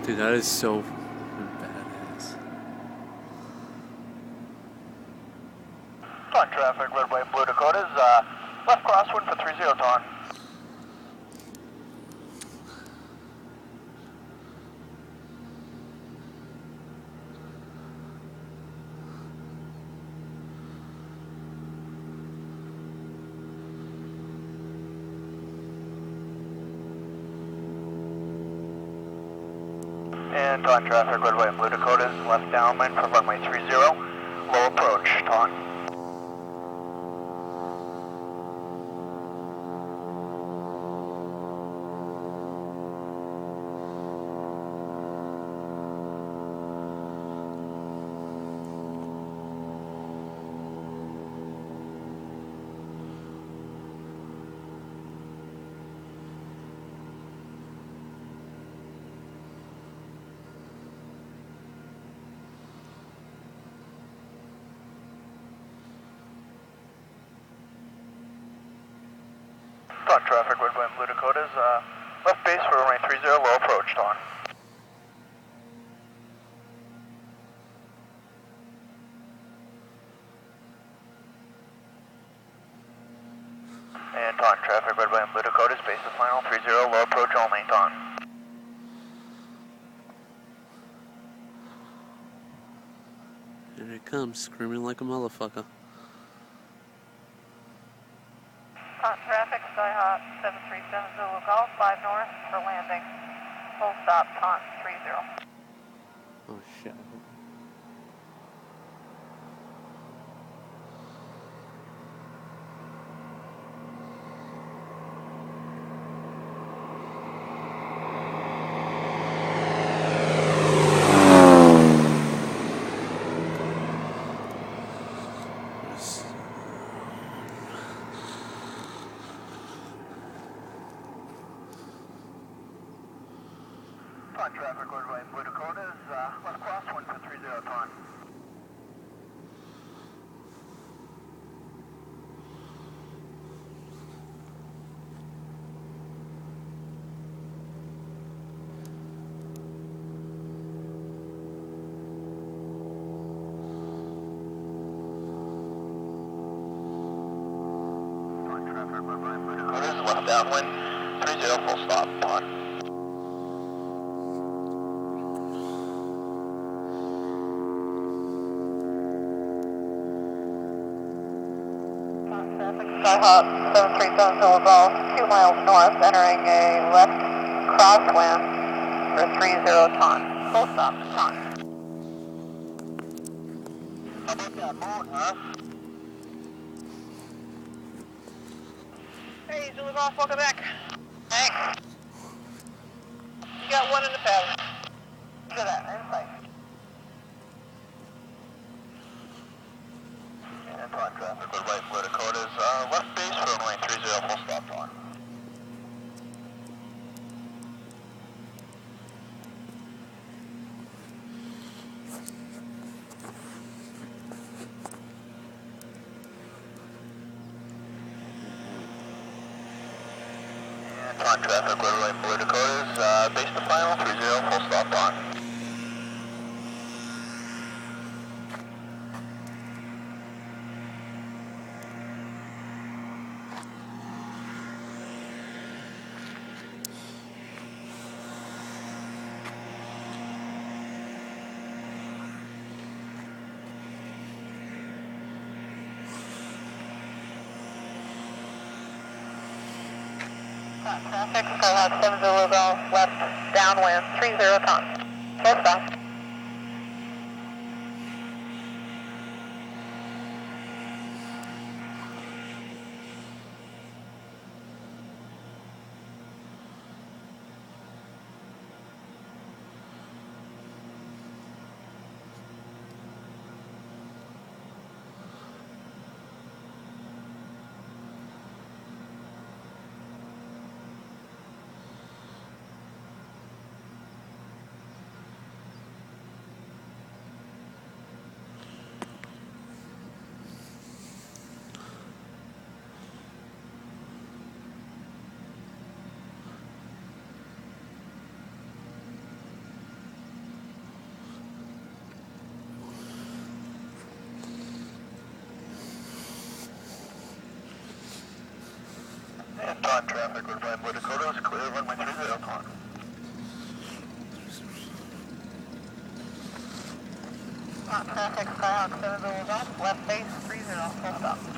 Dude, that is so badass. On traffic, red, white, blue Dakotas, left crosswind for 30 ton. And on traffic, red, white, blue Dakotas, left downwind for runway 30, low approach, ton. On traffic, red, white, blue Dakotas, left base for runway 30, low approach, ton. And on traffic, red, white, blue Dakotas, base to final 30, low approach only, ton. Here it comes, screaming like a motherfucker. Hot traffic, Skyhawk 737 Zulu Golf, 5 north for landing. Full stop, taunt 30. Oh shit. On traffic, red, white, blue Dakotas, left crosswind for 30, ton. On traffic, red, white, blue Dakotas, left downwind, 30, full stop, ton. Traffic, Skyhawk 737 Zulu Golf, 2 miles north, entering a left crosswind for 30 ton. Full stop, ton. How about that moon, huh? Hey, Zulu Golf, welcome back. Thanks. You got one in the pattern. Look at that, insight. And on traffic, red, white, blue Dakotas, left base for runway 30, full stop, ton. And on traffic, red, white, blue Dakotas, base to final 30, full stop, ton. Traffic, Skyhawk 7 Zulu Golf, left downwind, 30 ton. Full stop. Taunton traffic, goodbye Blue Dakotas, clear runway 30 Taunton. Traffic, Skyhawk 7 Golf, left base 30, full stop.